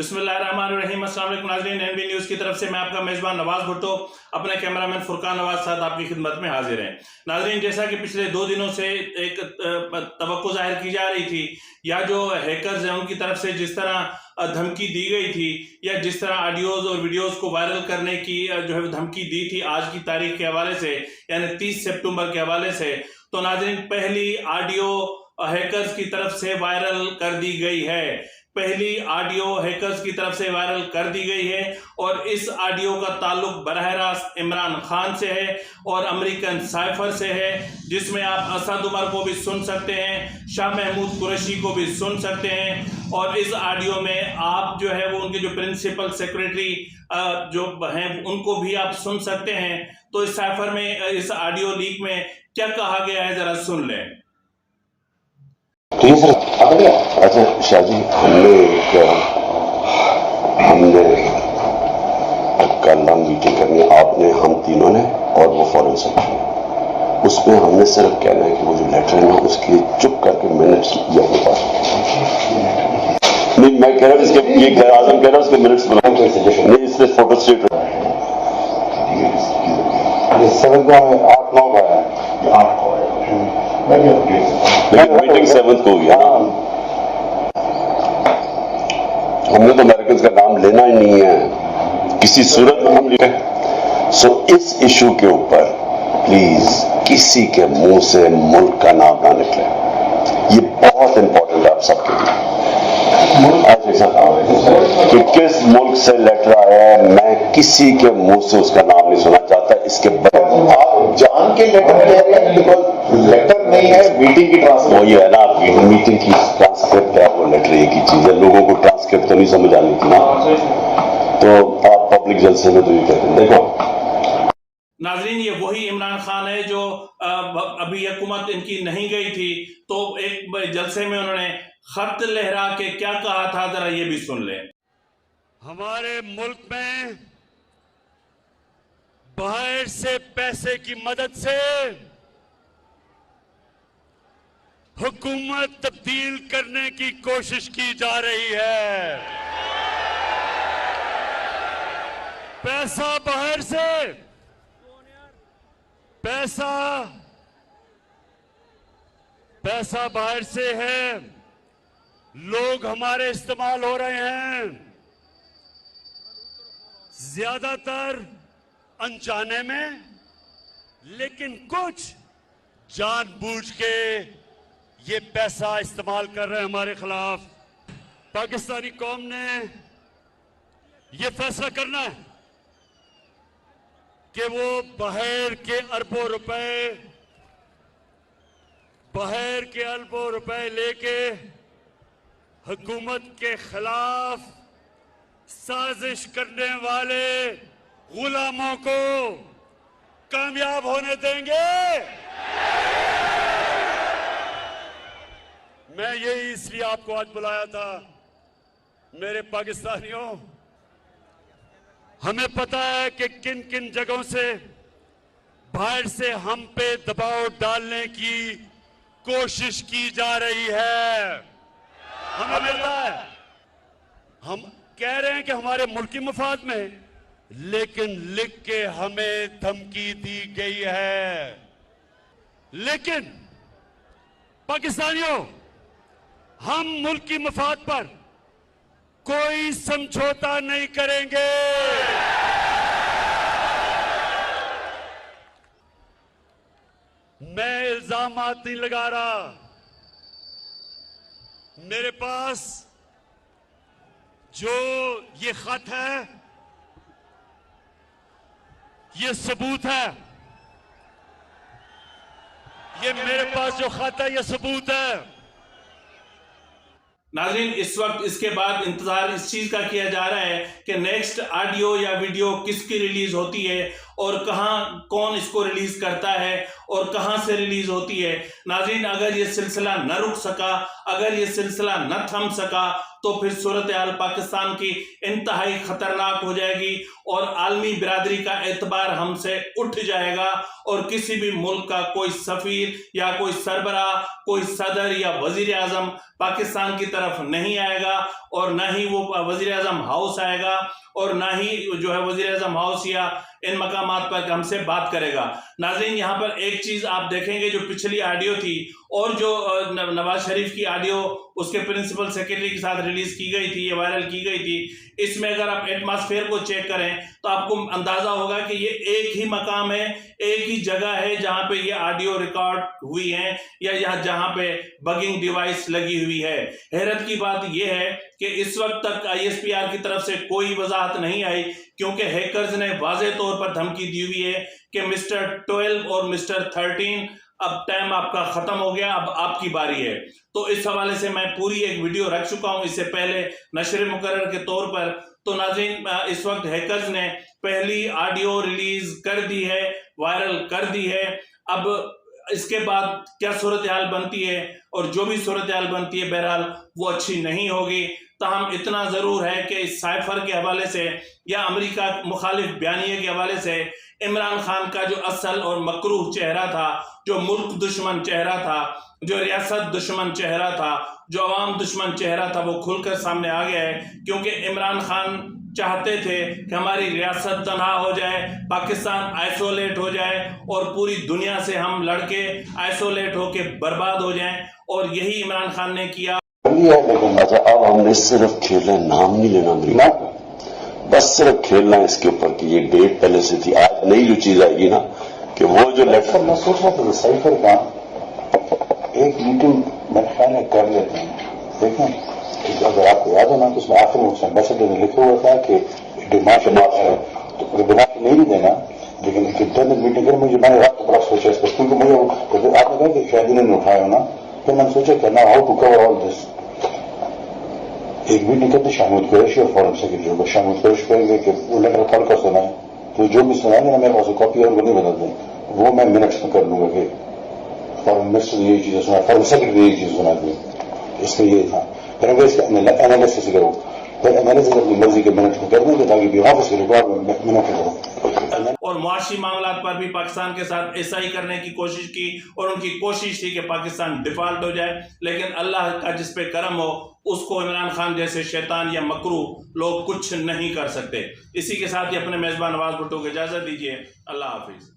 बिस्मिल्लाहिर्रहमानिर्रहीम। अस्सलाम वालेकुम नाज़रीन, एनबी न्यूज़ की तरफ से मैं आपका मेज़बान नवाज़ भुट्टो अपने कैमरामैन फुरकान नवाज साथ आपकी खिदमत में हाजिर हैं। नाज़रीन, जैसा कि पिछले 2 दिनों से एक तवक्को जाहिर की जा रही थी या जो हैकर्स हैं उनकी तरफ से जिस तरह धमकी दी गई थी या जिस तरह ऑडियोज़ और वीडियोज़ को वायरल करने की जो है धमकी दी थी आज की तारीख के हवाले से, यानी 30 सितंबर के हवाले से, तो नाज़रीन पहली ऑडियो हैकर्स की तरफ से वायरल कर दी गई है। पहली ऑडियो हैकर्स की तरफ से वायरल कर दी गई है और इस ऑडियो का ताल्लुक बराह रास्त इमरान खान से है और अमेरिकन साइफर से है, जिसमें आप असद उमर को भी सुन सकते हैं, शाह महमूद कुरैशी को भी सुन सकते हैं और इस ऑडियो में आप जो है वो उनके जो प्रिंसिपल सेक्रेटरी जो हैं उनको भी आप सुन सकते हैं। तो इस साइफर में इस ऑडियो लीक में क्या कहा गया है जरा सुन लें। ठीक है सर। अच्छा शाह जी, हमने कल हम मीटिंग करनी, आपने, हम तीनों ने और वो फॉरेन सेक्रेटरी, उसमें हमने सिर्फ कहना है कि वो जो लेटर है ना उसकी चुप करके मिनट्स ये अपने पास नहीं, मैं कह रहा हूँ इसके ये आजम कह रहा हूँ उसके मिनट्स बनाओ नहीं, इससे फोटो स्टेट 8-9 मीटिंग 7 को हुई है ना। हमने तो अमेरिकन का नाम लेना ही नहीं है किसी सूरत में हम लिखे। सो इस इशू के ऊपर प्लीज किसी के मुंह से मुल्क का नाम ना निकले, ये बहुत इंपॉर्टेंट है आप सबके लिए। कि किस मुल्क से लेटर आया है, मैं किसी के मुंह से उसका नाम नहीं सुनना चाहता। इसके आप जान के लेटर कह रहे हैं, बिकॉज लेटर नहीं है, मीटिंग की ट्रांसक्रिप्ट। वही है ना, मीटिंग की ट्रांसक्रिप्ट है, वो लेटर एक ही चीज है। लोगों को ट्रांसक्रिप्ट तो नहीं समझ आनी थी ना, तो आप पब्लिक जलसे में तो ये कहते हैं। देखो नाजरीन, ये वही इमरान खान है जो अभी हुकूमत इनकी नहीं गई थी तो एक जलसे में उन्होंने खत लहरा के क्या कहा था, जरा ये भी सुन लें। हमारे मुल्क में बाहर से पैसे की मदद से हुकूमत तब्दील करने की कोशिश की जा रही है। पैसा बाहर से, पैसा बाहर से है, लोग हमारे इस्तेमाल हो रहे हैं, ज्यादातर अनजाने में, लेकिन कुछ जानबूझ के ये पैसा इस्तेमाल कर रहे हैं हमारे खिलाफ। पाकिस्तानी कौम ने ये फैसला करना है कि वो बाहर के अरबों रुपए लेके हुकूमत के खिलाफ साजिश करने वाले गुलामों को कामयाब होने देंगे। मैं यही इसलिए आपको आज बुलाया था। मेरे पाकिस्तानियों, हमें पता है कि किन किन जगहों से बाहर से हम पे दबाव डालने की कोशिश की जा रही है। हमें पता है, हम कह रहे हैं कि हमारे मुल्क की मफाद में, लेकिन लिख के हमें धमकी दी गई है। लेकिन पाकिस्तानियों, हम मुल्क की मफाद पर कोई समझौता नहीं करेंगे। मैं इल्जामात नहीं लगा रहा, मेरे पास जो ये खत है ये सबूत है। ये मेरे पास जो खत है ये सबूत है। नाज़रीन, इस वक्त इसके बाद इंतजार इस चीज का किया जा रहा है कि नेक्स्ट ऑडियो या वीडियो किसकी रिलीज होती है और कहाँ कौन इसको रिलीज करता है और कहाँ से रिलीज होती है। नाज़रीन, अगर ये सिलसिला न रुक सका, अगर ये सिलसिला न थम सका, तो फिर सूरत हाल पाकिस्तान की इंतहाई खतरनाक हो जाएगी और आलमी बिरादरी का एतबार हमसे उठ जाएगा और किसी भी मुल्क का कोई सफीर या कोई सरबराह, कोई सदर या वजीर आजम पाकिस्तान की तरफ नहीं आएगा और ना ही वो वजीर आजम हाउस आएगा और ना ही जो है वजीर आजम हाउस या इन मकामात पर हमसे बात करेगा। नाज़रीन, यहाँ पर एक चीज आप देखेंगे, जो पिछली ऑडियो थी और जो नवाज शरीफ की ऑडियो उसके प्रिंसिपल सेक्रेटरी के साथ रिलीज की गई थी, ये वायरल की गई थी, इसमें अगर आप एटमॉस्फेयर को चेक करें तो आपको अंदाजा होगा कि ये एक ही मकाम है, एक ही जगह है जहां पे ये ऑडियो रिकॉर्ड हुई है या जहां पे बगिंग डिवाइस लगी हुई है। हैरत की बात यह है कि इस वक्त तक ISPR की तरफ से कोई वजाहत नहीं आई, क्योंकि हैकर्स ने वाज़ेह तौर पर धमकी दी हुई है कि मिस्टर 12 और मिस्टर 13 अब टाइम आपका खत्म हो गया, अब आपकी बारी है। तो इस हवाले से मैं पूरी एक वीडियो रख चुका हूं इससे पहले नशर मुकर्रर के तौर पर। तो नाज़रीन, इस वक्त हैकर्स ने पहली ऑडियो रिलीज कर दी है, वायरल कर दी है। अब इसके बाद क्या सूरत हाल बनती है, और जो भी सूरत हाल बनती है बहरहाल वो अच्छी नहीं होगी। ताहम इतना ज़रूर है कि इस साइफर के हवाले से या अमेरिका मुखालिफ बयानिए के हवाले से इमरान खान का जो असल और मकरूह चेहरा था, जो मुल्क दुश्मन चेहरा था, जो रियासत दुश्मन चेहरा था, जो अवाम दुश्मन चेहरा था, वो खुलकर सामने आ गया है। क्योंकि इमरान खान चाहते थे कि हमारी रियासत तनहा हो जाए, पाकिस्तान आइसोलेट हो जाए और पूरी दुनिया से हम लड़के आइसोलेट होके बर्बाद हो जाएं, और यही इमरान खान ने किया। अच्छा, अब हमने सिर्फ खेलना, नाम नहीं लेना अमरीका, बस सिर्फ खेलना है इसके ऊपर कि ये डेट पहले से थी। आज नई जो चीज आएगी ना कि वो जो लेटर, मैं सोच रहा था साइफर का एक मीटिंग मेरे ख्याल में कर लेते हैं। देखें, अगर आपको याद हो ना, तो उसमें आखिर में एम्बेसडर ने लिखा हुआ था कि दिमाग तो दिमाग नहीं देना, लेकिन एक इंटरनल मीटिंग कर। मुझे मैंने रात को बड़ा सोचा इस पर, क्योंकि मुझे आपने कहा कि शायद इन्होंने उठाया हो ना, फिर मैंने सोचा करना how to cover all this. एक मीटिंग करते शामिल कुरैशी और फॉरेन सेक्रेटरी को, शामिल कुरैशी कहेंगे कि वो लेटर पढ़कर सुनाए, तो जो भी सुनाएंगे ना मेरे पास कॉपी और वो नहीं बदल दें, वो मैं मिनट्स में कर लूंगा कि फॉरेन मिनिस्टर ने यही चीजें सुना, फॉरेन सेक्रेटरी ने यही चीज सुना दी। इसमें ये था, फिर अगर इसका एनालिसिस करो, फिर एनालिसिस अपनी मर्जी के मिनट में कर देंगे ताकि ऑफिस के रिकॉर्ड में मिनट करो। और मुआशी मामलात पर भी पाकिस्तान के साथ ऐसा ही करने की कोशिश की, और उनकी कोशिश थी कि पाकिस्तान डिफॉल्ट हो जाए, लेकिन अल्लाह का जिस पे करम हो उसको इमरान खान जैसे शैतान या मकरूह लोग कुछ नहीं कर सकते। इसी के साथ ही अपने मेजबान नवाज भुट्टो को इजाजत दीजिए। अल्लाह हाफिज।